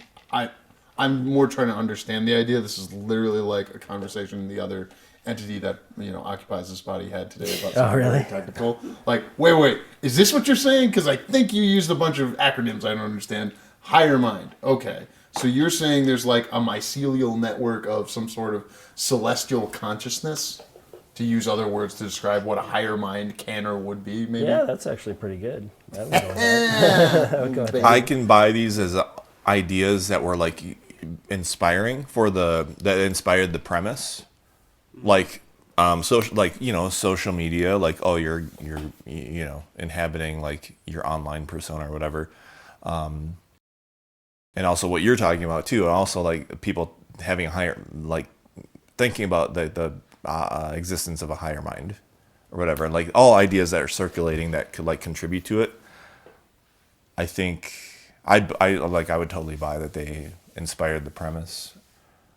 I'm more trying to understand the idea. This is literally like a conversation the other entity that occupies this body had today about something very technical. Like, wait, is this what you're saying? Because I think you used a bunch of acronyms I don't understand. Higher mind. Okay. So you're saying there's like a mycelial network of some sort of celestial consciousness, to use other words to describe what a higher mind can or would be, maybe? Yeah, that's actually pretty good. I can buy these as ideas that were like inspiring that inspired the premise. Like social media, like, oh, you're inhabiting like your online persona or whatever, and also what you're talking about too, and also like people having a higher, like thinking about the existence of a higher mind or whatever, and like all ideas that are circulating that could like contribute to it. I think I would totally buy that they inspired the premise.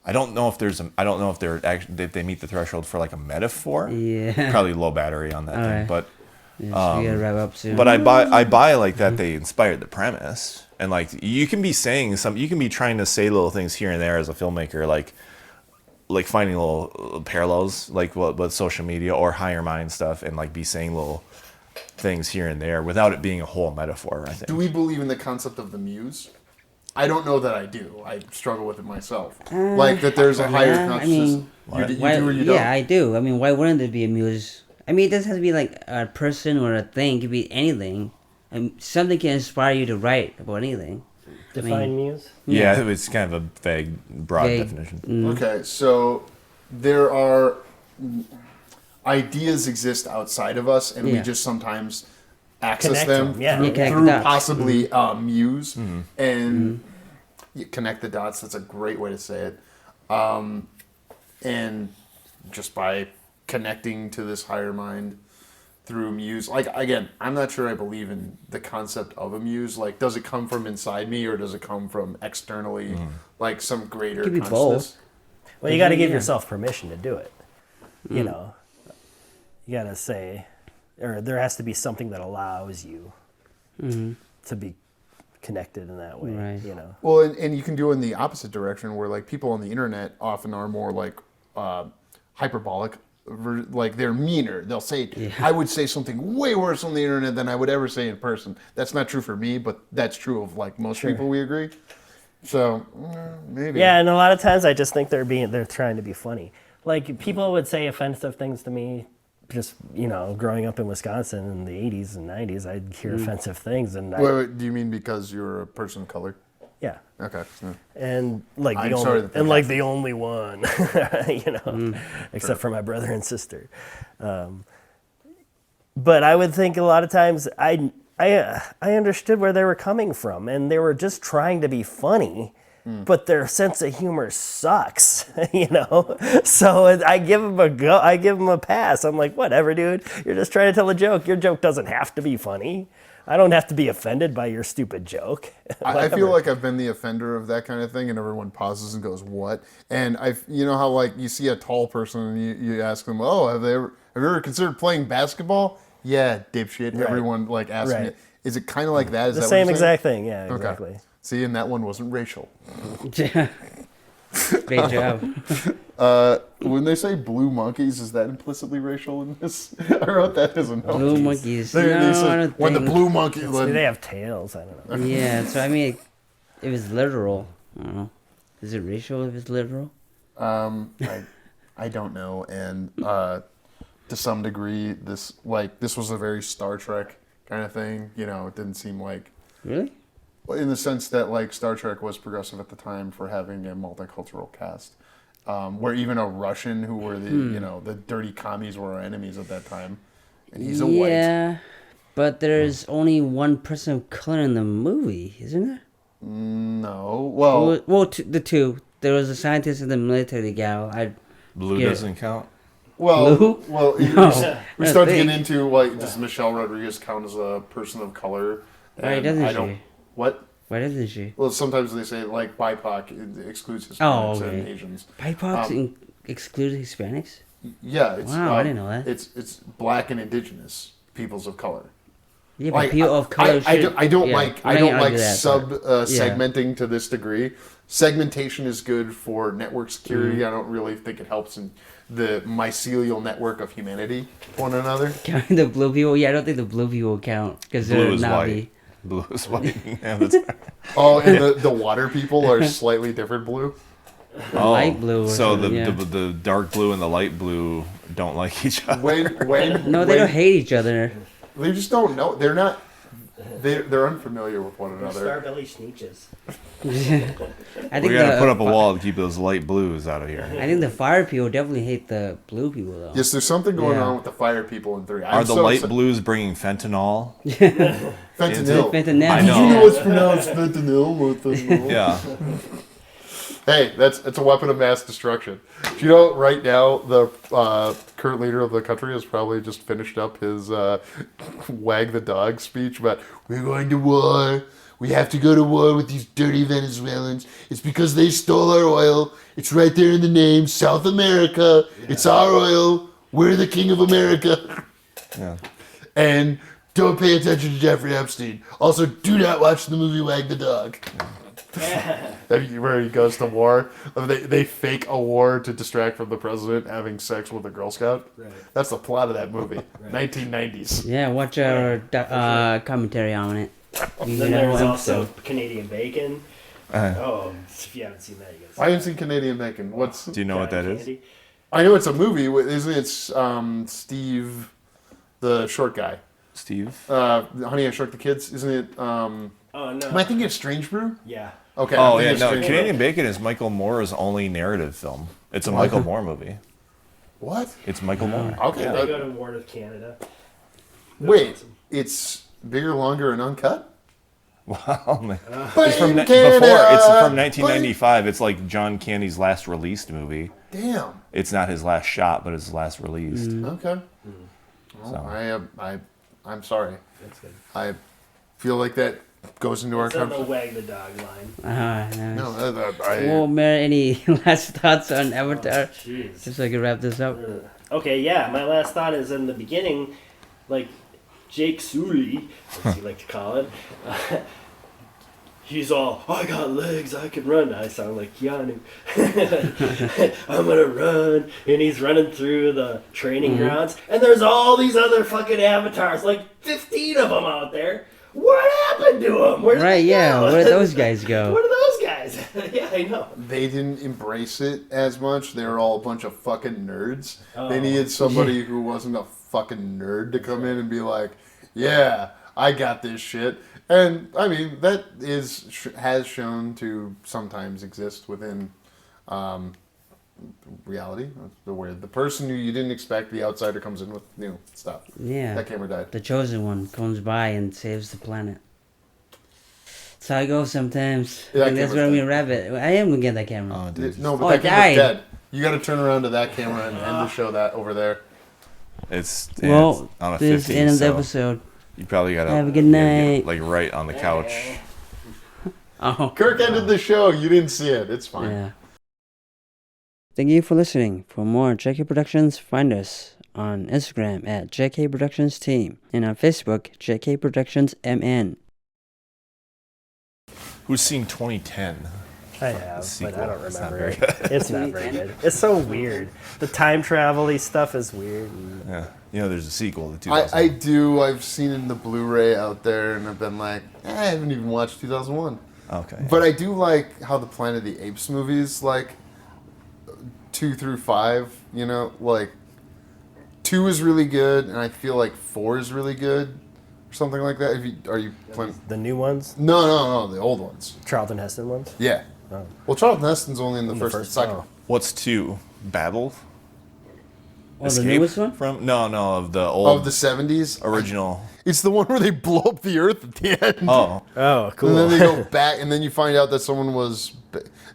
I don't know if if they meet the threshold for like a metaphor. Yeah. Probably low battery on that thing, but we gotta wrap up soon. But I buy like that they inspired the premise, and like you can be trying to say little things here and there as a filmmaker, like finding little parallels, like with social media or higher mind stuff, and like be saying little things here and there without it being a whole metaphor, I think. Do we believe in the concept of the muse? I don't know that I do. I struggle with it myself. Like that there's a higher consciousness. You do or you don't? Yeah, I do. I mean, why wouldn't there be a muse? I mean, it doesn't have to be like a person or a thing. It could be anything. Something can inspire you to write about anything. Define muse? Yeah, it's kind of a vague, broad definition. Okay, so there are ideas exist outside of us, and we just sometimes access them through possibly muse, and you connect the dots. That's a great way to say it. And just by connecting to this higher mind through muse, like, again, I'm not sure I believe in the concept of a muse. Like, does it come from inside me, or does it come from externally, like some greater consciousness? Both. Well, you got to give yourself permission to do it. You know, you got to say, or there has to be something that allows you to be connected in that way. Right. You know. Well, and you can do it in the opposite direction, where like people on the internet often are more like hyperbolic. Like they're meaner. They'll say, I would say something way worse on the internet than I would ever say in person. That's not true for me, but that's true of like most people, we agree. So maybe. Yeah, and a lot of times I just think they're trying to be funny. Like people would say offensive things to me. Just growing up in Wisconsin in the 80s and 90s, I'd hear offensive things, and Wait, do you mean because you're a person of color? yeah. Okay. Yeah. And like I'm sorry that that the only one, except for my brother and sister. But I would think a lot of times I understood where they were coming from, and they were just trying to be funny, but their sense of humor sucks, So I give them a go. I give them a pass. I'm like, whatever, dude. You're just trying to tell a joke. Your joke doesn't have to be funny. I don't have to be offended by your stupid joke. I feel like I've been the offender of that kind of thing, and everyone pauses and goes, "What?" And how like you see a tall person and you ask them, "Oh, have you ever considered playing basketball?" Yeah, dipshit. Right. Everyone like asking Right. it. Is it kind of like that? Is The that same what you're saying? exact thing. Yeah, exactly. Okay. See, and that one wasn't racial. Great job. When they say blue monkeys, is that implicitly racial in this? I wrote that as a note. Blue monkeys. They No, said, I don't when the think. blue monkey. Maybe they have tails. I don't know. Yeah, so I mean, it was literal. I don't know. Is it racial if it's literal? I don't know, and to some degree, this was a very Star Trek kind of thing. It didn't seem like, Really? in the sense that like Star Trek was progressive at the time for having a multicultural cast, where even a Russian who were the dirty commies were our enemies at that time, and he's a white. Yeah, but there's only one person of color in the movie, isn't there? No, well, The two. There was a scientist and the military gal. Blue Yeah. doesn't count. Blue? We start to big. get into like, does Michelle Rodriguez count as a person of color? Why And doesn't I don't. she? What? Why doesn't she? Well, sometimes they say like BIPOC excludes Hispanics Oh, okay. and Asians. BIPOC excluded Hispanics? Yeah, it's, Wow, I didn't know that. It's black and indigenous peoples of color. Yeah, but Like, people of color I don't like argue that, sub but- segmenting to this degree. Segmentation is good for network security. Mm-hmm. I don't really think it helps in the mycelial network of humanity, one another. Counting the blue people? Yeah, I don't think the blue people count because they're Blue is Navi. white. Blue is white. Yeah, that's Oh, and the water people are slightly different blue. Light blue or So something, yeah. the dark blue and the light blue don't like each other. When No, they don't hate each other. They just don't know. They're not. They're unfamiliar with one another. Starbelly Sneetches. I think We gotta put up a wall to keep those light blues out of here. I think the fire people definitely hate the blue people though. Yes, there's something going Yeah. on with the fire people in 3. Are the light blues bringing fentanyl? Fentanyl. Fentanyl. I Did know. you know it's pronounced fentanyl? Yeah. Hey, it's a weapon of mass destruction. Do you know right now the current leader of the country has probably just finished up his wag the dog speech about we're going to war. We have to go to war with these dirty Venezuelans. It's because they stole our oil. It's right there in the name, South America. It's our oil. We're the king of America. Yeah. And don't pay attention to Jeffrey Epstein. Also, do not watch the movie Wag the Dog. Where he goes to war. They fake a war to distract from the president having sex with a Girl Scout. Right. That's the plot of that movie. 1990s. Yeah, watch our commentary on it. You Then know, there was episode. also Canadian Bacon. Oh, if you haven't seen that, you I haven't seen Canadian Bacon. Do you know what that is? I know it's a movie. Isn't it Steve, the short guy? Steve? Honey, I Shrunk the Kids. Isn't it? Oh no. Am I thinking of Strange Brew? Yeah. Okay. Oh, I'm yeah. thinking No, of Strange Canadian Bacon is Michael Moore's only narrative film. It's a Michael Moore movie. Brew. What? It's Michael Moore. Okay. They go to war with Canada. Wait, it's bigger, longer, and uncut? Wow, man. But It's from in before. It's Canada, from 1995. It's like John Candy's last released movie. Damn. It's not his last shot, but it's his last released. Okay. Well, So. I'm sorry. That's good. I feel like that goes into our It's on the conversation. wag the dog line. Nice. No, Well, Mayor, any last thoughts on Avatar? Jeez. Just so I can wrap this up. Okay, yeah. My last thought is in the beginning, like Jake Sully, as you like to call it. He's all, I got legs, I can run. I sound like Keanu. I'm gonna run, and he's running through the training grounds, and there's all these other fucking avatars, like 15 of them out there. What happened to them? Where did Right, they yeah. go? Where did those guys go? Where did those guys Yeah, I know. they didn't embrace it as much. They were all a bunch of fucking nerds. Oh. They needed somebody who wasn't a fucking nerd to come in and be like, yeah, I got this shit. And I mean, that has shown to sometimes exist within reality, where the person who you didn't expect, the outsider, comes in with new stuff. Yeah. That camera died. The chosen one comes by and saves the planet. That's how it goes sometimes. Yeah, And that's camera's where we dead. wab it. I am gonna get that camera. Oh, dude. No, but Oh, that it camera's died. dead. You got to turn around to that camera and end the show that over there. It's Well, it's on a this 50, end of the so episode. you probably gotta Have a good you gotta get, night. like right on the couch. Oh. Kirk ended the show. You didn't see it. It's fine. Yeah. Thank you for listening. For more JK Productions, find us on Instagram at JK Productions Team and on Facebook, JK Productions MN. Who's seen 2010? I have, Sequel. but I don't It's not remember very it. It's not very good. It's so weird. The time travel-y stuff is weird. Yeah, you know, there's a sequel to 2000. I do. I've seen it in the Blu-ray out there, and I've been like, I haven't even watched 2001. Okay. But I do like how the Planet of the Apes movies, like 2 through 5, you know, like 2 is really good, and I feel like 4 is really good, or something like that. Are you playing? The new ones? No, the old ones. Charlton Heston ones? Yeah. Oh. Well, Charlton Heston's only in the first and second. oh. What's 2? Battle? Oh, the newest one? From no, of the old Of the 70s. original. It's the one where they blow up the Earth at the end. Oh, Oh, cool. And then they go back, and then you find out that someone was.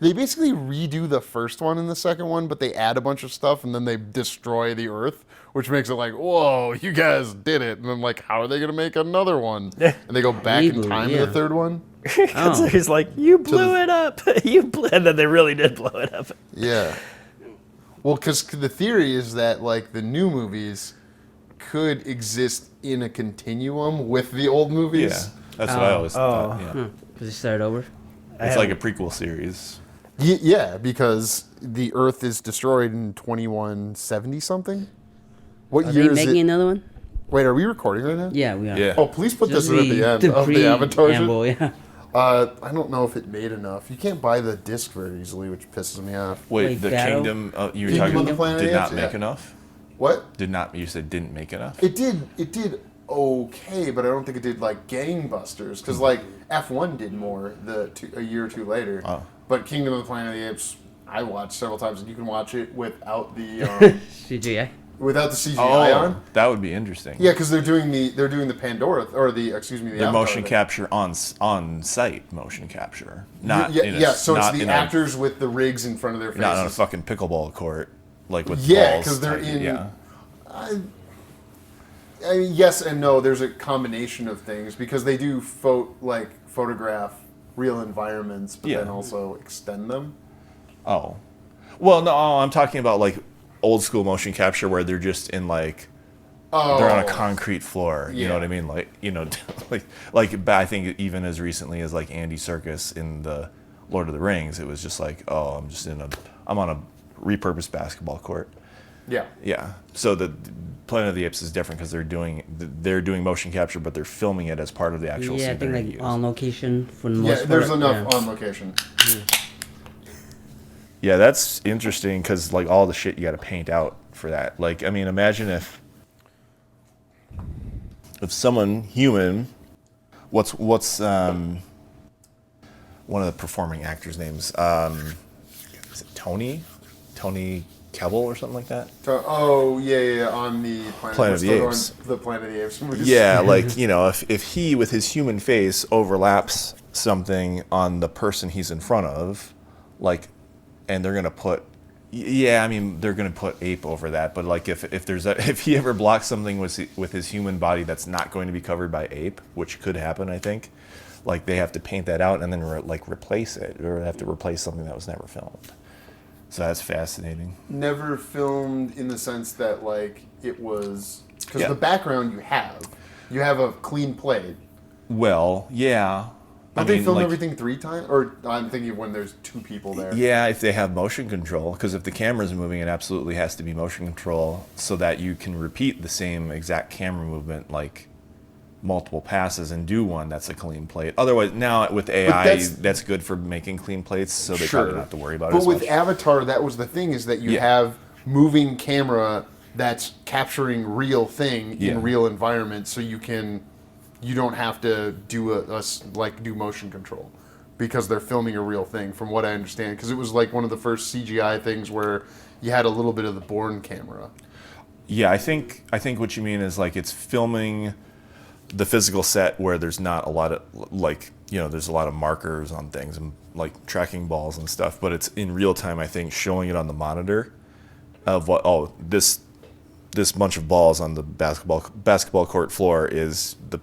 They basically redo the first one and the second one, but they add a bunch of stuff, and then they destroy the Earth, which makes it like, whoa, you guys did it. And then, like, how are they going to make another one? And they go back in Reboot, time to yeah. the third one. So he's like, you blew it up. You blew, and then they really did blow it up. Yeah. Well, because the theory is that, like, the new movies could exist in a continuum with the old movies. yeah. That's what I always thought. Yeah. Does it start over? It's like a prequel series. Yeah, because the Earth is destroyed in 2170 something. What Are year they is making it? another one? Wait, are we recording right now? Yeah, we are. Yeah. Oh, please put this Just at the end of the Avatar. preamble, yeah. I don't know if it made enough. You can't buy the disc very easily, which pisses me off. Wait, Wait, the Battle? Kingdom you were Kingdom talking of the Planet of did the not Apes, make yeah. enough? What? Did not you said didn't make enough? It did okay, but I don't think it did like gangbusters because like F1 did more a year or two later. Oh. But Kingdom of the Planet of the Apes, I watched several times, and you can watch it without the CGI. without the CGI on. That would be interesting. Yeah, because they're doing the Pandora or the They're Avatar motion thing. capture on site motion capture, not Yeah, in a, yeah. So it's not the in actors with the rigs in front of their faces. not on a fucking pickleball court, like with Yeah, balls. 'cause they're tied- in- Yeah, I mean, yes and no. There's a combination of things because they do photograph real environments, but Yeah. then also extend them. Oh, well, no, I'm talking about like old school motion capture where they're just in like they're on a concrete floor. You know Yeah. what I mean? Like but I think even as recently as like Andy Serkis in the Lord of the Rings, it was just like, oh, I'm on a repurposed basketball court. Yeah. Yeah. So the Planet of the Apes is different because they're doing motion capture, but they're filming it as part of the actual Yeah, I scene think they're like gonna use. on location for the Yeah, most part. there's enough yeah. on location. Yeah, that's interesting because like all the shit you got to paint out for that. Like, I mean, imagine if someone human, what's one of the performing actors' names? Is it Tony Kebbell or something like that? Oh yeah, on the Planet of the we're Apes. still on the Planet of the Apes movies. Yeah, like, you know, if he with his human face overlaps something on the person he's in front of, like, and they're gonna put, yeah, I mean, they're gonna put ape over that, but like if he ever blocks something with his human body that's not going to be covered by ape, which could happen, I think, like they have to paint that out and then replace it, or have to replace something that was never filmed. So that's fascinating. Never filmed in the sense that like it was because Yeah. the background you have a clean plate. Well, yeah. Don't they film everything 3 times? Or I'm thinking of when there's 2 people there. Yeah, if they have motion control, because if the camera's moving, it absolutely has to be motion control so that you can repeat the same exact camera movement like multiple passes and do one that's a clean plate. Otherwise, now with AI, that's good for making clean plates, so they probably don't have to worry about it as But with much. Avatar, that was the thing, is that you have moving camera that's capturing real thing in real environment, so you don't have to do do motion control, because they're filming a real thing, from what I understand. Because it was like one of the first CGI things where you had a little bit of the Bourne camera. Yeah, I think what you mean is like it's filming the physical set where there's not a lot of there's a lot of markers on things and like tracking balls and stuff, but it's in real time. I think showing it on the monitor of this bunch of balls on the basketball court floor is the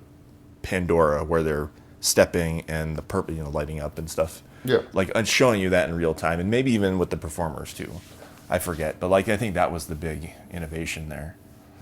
Pandora, where they're stepping and the purple lighting up and stuff. Yeah, like and showing you that in real time, and maybe even with the performers too. I forget, but I think that was the big innovation there.